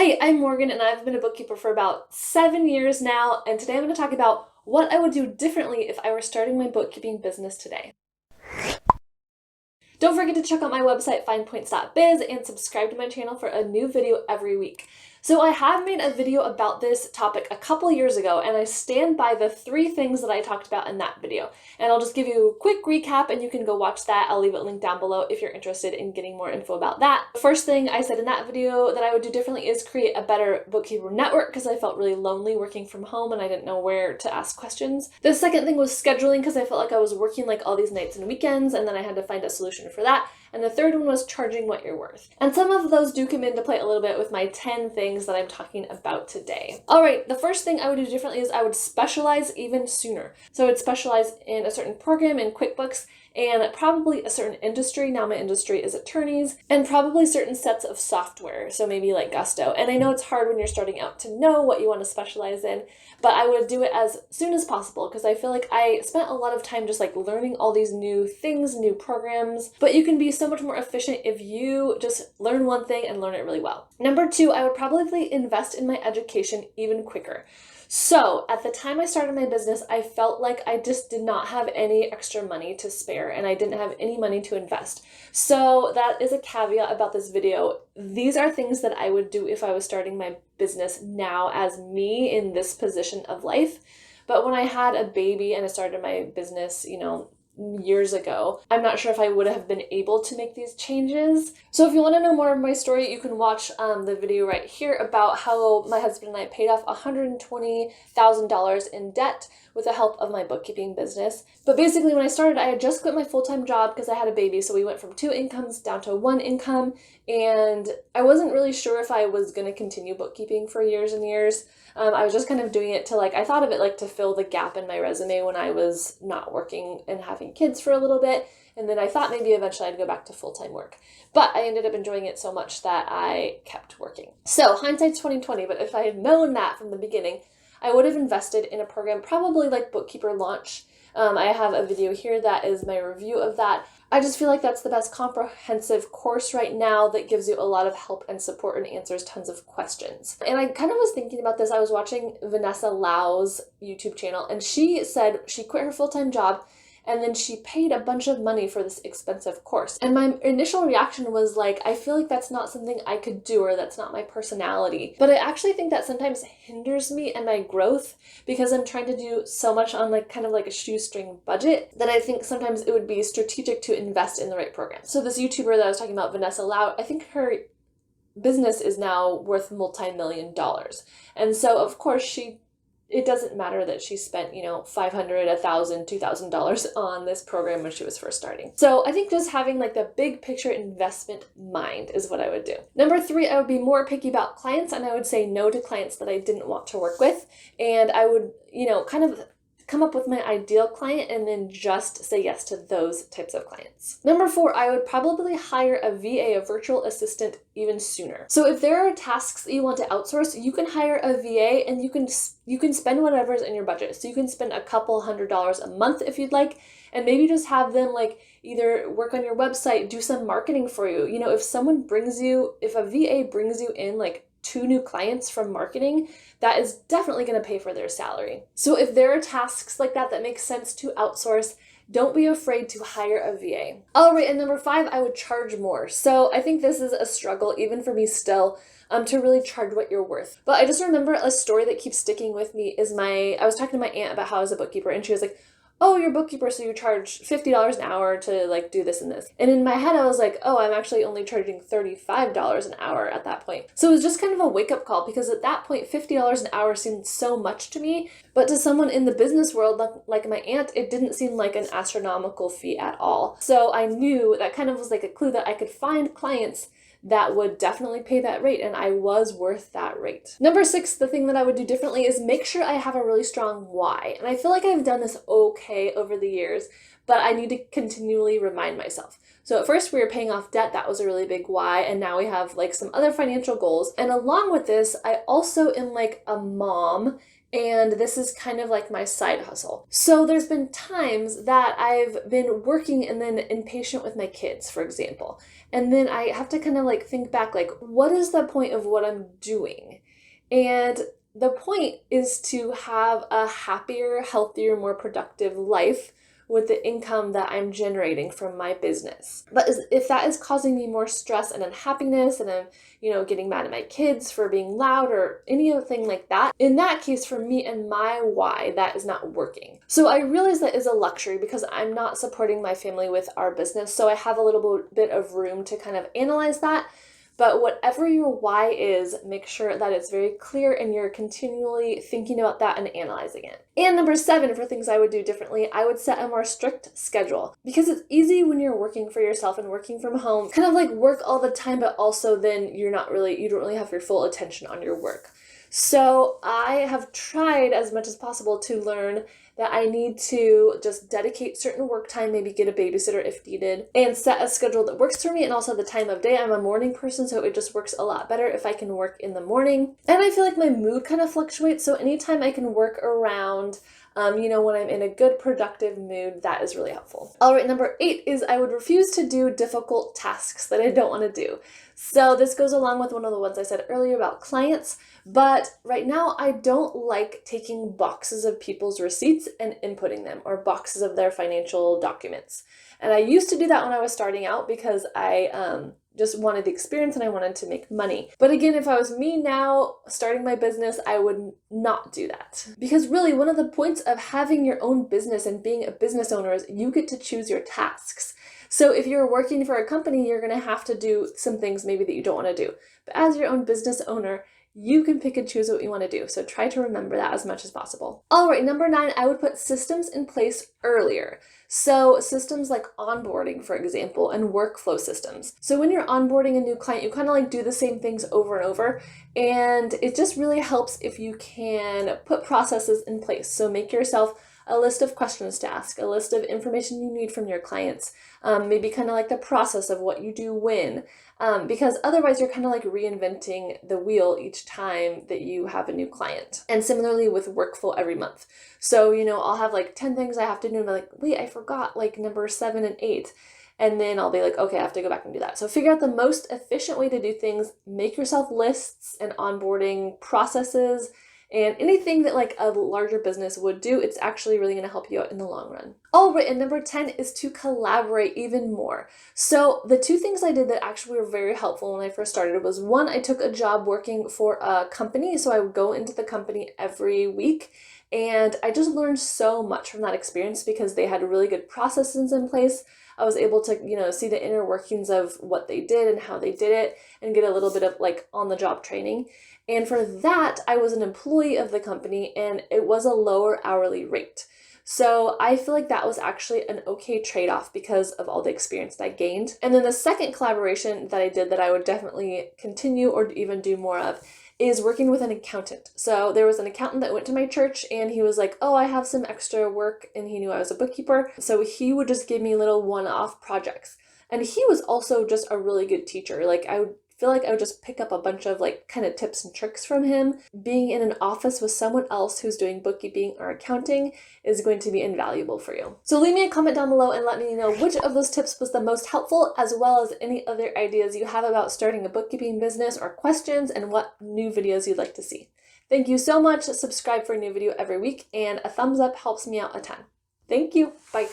Hey, I'm Morgan and I've been a bookkeeper for about 7 years now, and today I'm going to talk about what I would do differently if I were starting my bookkeeping business today. Don't forget to check out my website, finepoints.biz, and subscribe to my channel for a new video every week. So I have made a video about this topic a couple years ago, and I stand by the 3 things that I talked about in that video. And I'll just give you a quick recap and you can go watch that. I'll leave it linked down below if you're interested in getting more info about that. The first thing I said in that video that I would do differently is create a better bookkeeper network because I felt really lonely working from home and I didn't know where to ask questions. The second thing was scheduling because I felt like I was working like all these nights and weekends, and then I had to find a solution for that. And the third one was charging what you're worth. And some of those do come into play a little bit with my 10 things that I'm talking about today. All right, the first thing I would do differently is I would specialize even sooner. So I would specialize in a certain program in QuickBooks and probably a certain industry. Now my industry is attorneys, and probably certain sets of software. So maybe like Gusto. And I know it's hard when you're starting out to know what you want to specialize in, but I would do it as soon as possible because I feel like I spent a lot of time just like learning all these new things, new programs, but you can be so much more efficient if you just learn one thing and learn it really well. Number 2, I would probably invest in my education even quicker. So at the time I started my business, I felt like I just did not have any extra money to spare and I didn't have any money to invest. So that is a caveat about this video. These are things that I would do if I was starting my business now as me in this position of life. But when I had a baby and I started my business, years ago, I'm not sure if I would have been able to make these changes. So if you want to know more of my story, you can watch the video right here about how my husband and I paid off $120,000 in debt with the help of my bookkeeping business. But basically when I started, I had just quit my full-time job because I had a baby. So we went from 2 incomes down to 1 income, and I wasn't really sure if I was going to continue bookkeeping for years and years. I was just kind of doing it to I thought of it to fill the gap in my resume when I was not working and having kids for a little bit. And then I thought maybe eventually I'd go back to full-time work. But I ended up enjoying it so much that I kept working. So hindsight's 2020, but if I had known that from the beginning, I would have invested in a program probably like Bookkeeper Launch. I have a video here that is my review of that. I just feel like that's the best comprehensive course right now that gives you a lot of help and support and answers tons of questions. And I kind of was thinking about this. I was watching Vanessa Lau's YouTube channel, and she said she quit her full-time job and then she paid a bunch of money for this expensive course. And my initial reaction was I feel like that's not something I could do, or that's not my personality. But I actually think that sometimes hinders me and my growth because I'm trying to do so much on kind of a shoestring budget that I think sometimes it would be strategic to invest in the right program. So this YouTuber that I was talking about, Vanessa Lau, I think her business is now worth multi-million dollars. And so of course it doesn't matter that she spent, $500, $1,000, $2,000 on this program when she was first starting. So I think just having the big picture investment mind is what I would do. Number 3, I would be more picky about clients, and I would say no to clients that I didn't want to work with. And I would, kind of come up with my ideal client and then just say yes to those types of clients. Number 4, I would probably hire a VA, a virtual assistant, even sooner. So if there are tasks that you want to outsource, you can hire a VA and you can spend whatever's in your budget. So you can spend a couple $100s a month if you'd like, and maybe just have them either work on your website, do some marketing for you. If a VA brings you in 2 new clients from marketing, that is definitely going to pay for their salary. So if there are tasks like that that make sense to outsource, don't be afraid to hire a VA. All right, and number 5, I would charge more. So I think this is a struggle, even for me still, to really charge what you're worth. But I just remember a story that keeps sticking with me is I was talking to my aunt about how I was a bookkeeper, and she was like, oh, you're a bookkeeper, so you charge $50 an hour to do this and this. And in my head, I was like, oh, I'm actually only charging $35 an hour at that point. So it was just kind of a wake-up call because at that point, $50 an hour seemed so much to me. But to someone in the business world, like my aunt, it didn't seem like an astronomical fee at all. So I knew that kind of was a clue that I could find clients that would definitely pay that rate, and I was worth that rate. Number 6, the thing that I would do differently is make sure I have a really strong why. And I feel like I've done this okay over the years, but I need to continually remind myself. So at first we were paying off debt. That was a really big why. And now we have like some other financial goals. And along with this, I also am like a mom, and this is kind of like my side hustle. So there's been times that I've been working and then impatient with my kids, for example. And then I have to kind of like think back, like, what is the point of what I'm doing? And the point is to have a happier, healthier, more productive life with the income that I'm generating from my business. But if that is causing me more stress and unhappiness, and I'm, getting mad at my kids for being loud or anything like that, in that case, for me and my why, that is not working. So I realize that is a luxury because I'm not supporting my family with our business. So I have a little bit of room to kind of analyze that. But whatever your why is, make sure that it's very clear and you're continually thinking about that and analyzing it. And number 7, for things I would do differently, I would set a more strict schedule. Because it's easy when you're working for yourself and working from home, kind of like work all the time, but also then you don't really have your full attention on your work. So I have tried as much as possible to learn that I need to just dedicate certain work time, maybe get a babysitter if needed, and set a schedule that works for me, and also the time of day. I'm a morning person, so it just works a lot better if I can work in the morning. And I feel like my mood kind of fluctuates, so anytime I can work around when I'm in a good, productive mood, that is really helpful. All right, number 8 is I would refuse to do difficult tasks that I don't want to do. So this goes along with one of the ones I said earlier about clients, but right now I don't like taking boxes of people's receipts and inputting them, or boxes of their financial documents. And I used to do that when I was starting out because I just wanted the experience and I wanted to make money. But again, if I was me now starting my business, I would not do that. Because really, one of the points of having your own business and being a business owner is you get to choose your tasks. So if you're working for a company, you're going to have to do some things maybe that you don't want to do. But as your own business owner, you can pick and choose what you want to do. So try to remember that as much as possible. All right, number 9, I would put systems in place earlier. So systems like onboarding, for example, and workflow systems. So when you're onboarding a new client, you kind of like do the same things over and over. And it just really helps if you can put processes in place. So make yourself a list of questions to ask, a list of information you need from your clients, maybe kind of like the process of what you do when, because otherwise you're kind of like reinventing the wheel each time that you have a new client. And similarly with workflow every month. So, I'll have like 10 things I have to do and be like, wait, I forgot like number 7 and 8. And then I'll be like, okay, I have to go back and do that. So figure out the most efficient way to do things, make yourself lists and onboarding processes, and anything that like a larger business would do, it's actually really going to help you out in the long run. All right, and number 10 is to collaborate even more. So the 2 things I did that actually were very helpful when I first started was, 1, I took a job working for a company. So I would go into the company every week. And I just learned so much from that experience because they had really good processes in place. I was able to, see the inner workings of what they did and how they did it and get a little bit of like on-the-job training. And for that, I was an employee of the company and it was a lower hourly rate. So I feel like that was actually an okay trade-off because of all the experience that I gained. And then the second collaboration that I did that I would definitely continue or even do more of is working with an accountant. So there was an accountant that went to my church and he was like, oh, I have some extra work, and he knew I was a bookkeeper. So he would just give me little one-off projects. And he was also just a really good teacher. Like I would feel like I would just pick up a bunch of like kind of tips and tricks from him. Being in an office with someone else who's doing bookkeeping or accounting is going to be invaluable for you. So leave me a comment down below and let me know which of those tips was the most helpful, as well as any other ideas you have about starting a bookkeeping business or questions, and what new videos you'd like to see. Thank you so much. Subscribe for a new video every week, and a thumbs up helps me out a ton. Thank you. Bye.